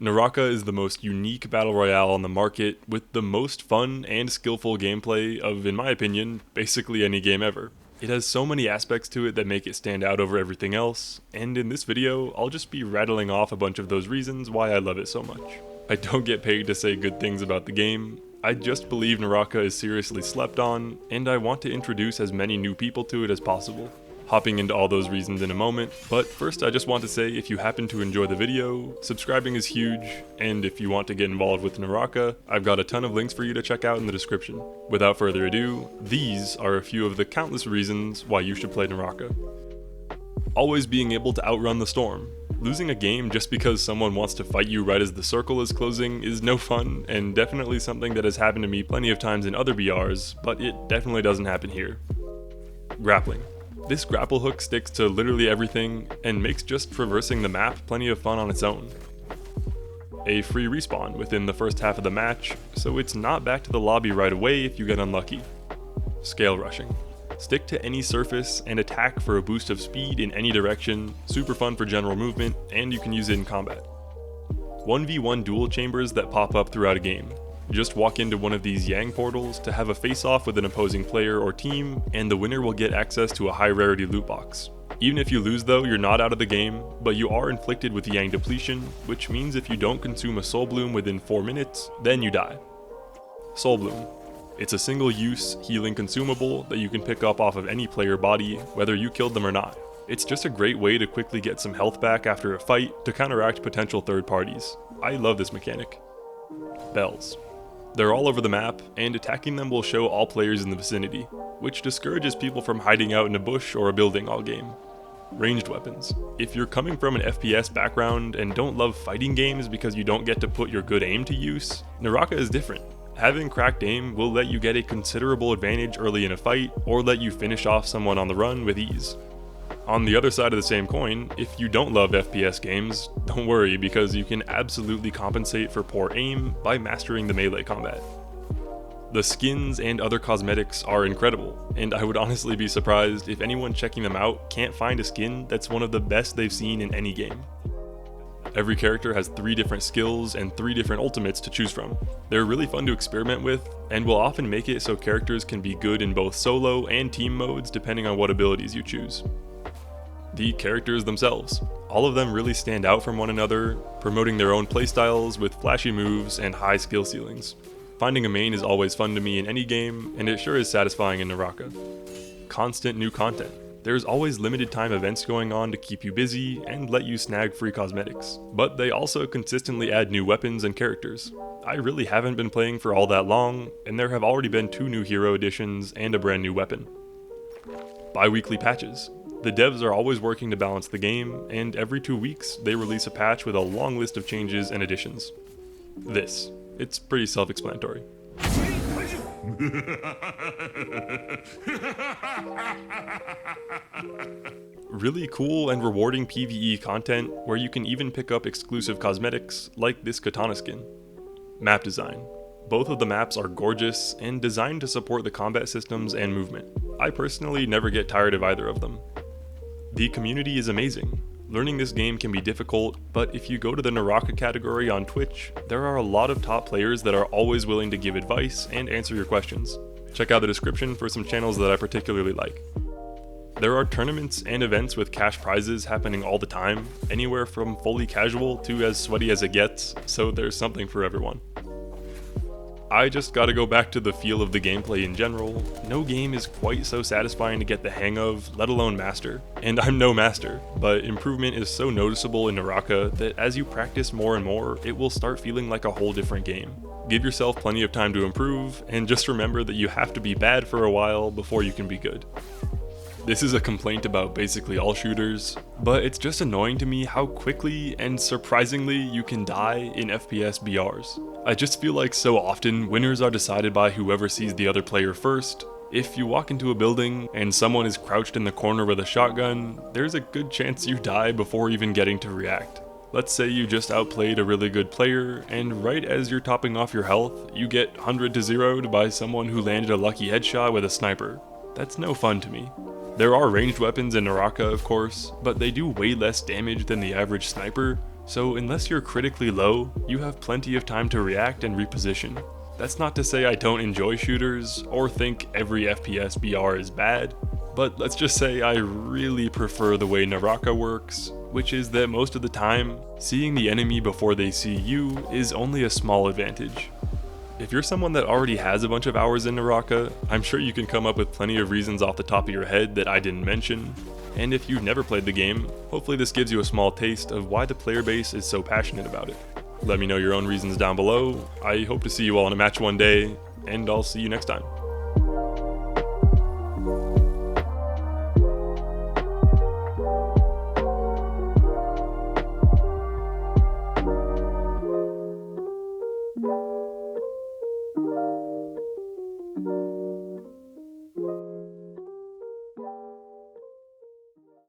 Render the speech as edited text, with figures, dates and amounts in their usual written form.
Naraka is the most unique battle royale on the market with the most fun and skillful gameplay of, in my opinion, basically any game ever. It has so many aspects to it that make it stand out over everything else, and in this video, I'll just be rattling off a bunch of those reasons why I love it so much. I don't get paid to say good things about the game, I just believe Naraka is seriously slept on, and I want to introduce as many new people to it as possible. Hopping into all those reasons in a moment, but first I just want to say if you happen to enjoy the video, subscribing is huge, and if you want to get involved with Naraka, I've got a ton of links for you to check out in the description. Without further ado, these are a few of the countless reasons why you should play Naraka. Always being able to outrun the storm. Losing a game just because someone wants to fight you right as the circle is closing is no fun, and definitely something that has happened to me plenty of times in other BRs, but it definitely doesn't happen here. Grappling. This grapple hook sticks to literally everything, and makes just traversing the map plenty of fun on its own. A free respawn within the first half of the match, so it's not back to the lobby right away if you get unlucky. Scale rushing. Stick to any surface and attack for a boost of speed in any direction, super fun for general movement, and you can use it in combat. 1v1 duel chambers that pop up throughout a game. Just walk into one of these Yang portals to have a face-off with an opposing player or team, and the winner will get access to a high-rarity loot box. Even if you lose though, you're not out of the game, but you are inflicted with Yang depletion, which means if you don't consume a Soul Bloom within 4 minutes, then you die. Soul Bloom. It's a single-use, healing consumable that you can pick up off of any player body, whether you killed them or not. It's just a great way to quickly get some health back after a fight to counteract potential third parties. I love this mechanic. Bells. They're all over the map, and attacking them will show all players in the vicinity, which discourages people from hiding out in a bush or a building all game. Ranged weapons. If you're coming from an FPS background and don't love fighting games because you don't get to put your good aim to use, Naraka is different. Having cracked aim will let you get a considerable advantage early in a fight, or let you finish off someone on the run with ease. On the other side of the same coin, if you don't love FPS games, don't worry because you can absolutely compensate for poor aim by mastering the melee combat. The skins and other cosmetics are incredible, and I would honestly be surprised if anyone checking them out can't find a skin that's one of the best they've seen in any game. Every character has 3 different skills and 3 different ultimates to choose from. They're really fun to experiment with, and will often make it so characters can be good in both solo and team modes depending on what abilities you choose. The characters themselves. All of them really stand out from one another, promoting their own playstyles with flashy moves and high skill ceilings. Finding a main is always fun to me in any game, and it sure is satisfying in Naraka. Constant new content. There's always limited time events going on to keep you busy and let you snag free cosmetics, but they also consistently add new weapons and characters. I really haven't been playing for all that long, and there have already been 2 new hero additions and a brand new weapon. Bi-weekly patches. The devs are always working to balance the game, and every 2 weeks they release a patch with a long list of changes and additions. It's pretty self-explanatory. Really cool and rewarding PvE content where you can even pick up exclusive cosmetics like this katana skin. Map design. Both of the maps are gorgeous and designed to support the combat systems and movement. I personally never get tired of either of them. The community is amazing. Learning this game can be difficult, but if you go to the Naraka category on Twitch, there are a lot of top players that are always willing to give advice and answer your questions. Check out the description for some channels that I particularly like. There are tournaments and events with cash prizes happening all the time, anywhere from fully casual to as sweaty as it gets, so there's something for everyone. I just gotta go back to the feel of the gameplay in general. No game is quite so satisfying to get the hang of, let alone master. And I'm no master, but improvement is so noticeable in Naraka that as you practice more and more, it will start feeling like a whole different game. Give yourself plenty of time to improve, and just remember that you have to be bad for a while before you can be good. This is a complaint about basically all shooters, but it's just annoying to me how quickly and surprisingly you can die in FPS BRs. I just feel like so often winners are decided by whoever sees the other player first. If you walk into a building and someone is crouched in the corner with a shotgun, there's a good chance you die before even getting to react. Let's say you just outplayed a really good player, and right as you're topping off your health, you get 100 to 0'd by someone who landed a lucky headshot with a sniper. That's no fun to me. There are ranged weapons in Naraka, of course, but they do way less damage than the average sniper, So unless you're critically low, you have plenty of time to react and reposition. That's not to say I don't enjoy shooters, or think every FPS BR is bad, but let's just say I really prefer the way Naraka works, which is that most of the time, seeing the enemy before they see you is only a small advantage. If you're someone that already has a bunch of hours in Naraka, I'm sure you can come up with plenty of reasons off the top of your head that I didn't mention, and if you've never played the game, hopefully this gives you a small taste of why the player base is so passionate about it. Let me know your own reasons down below. I hope to see you all in a match one day, and I'll see you next time.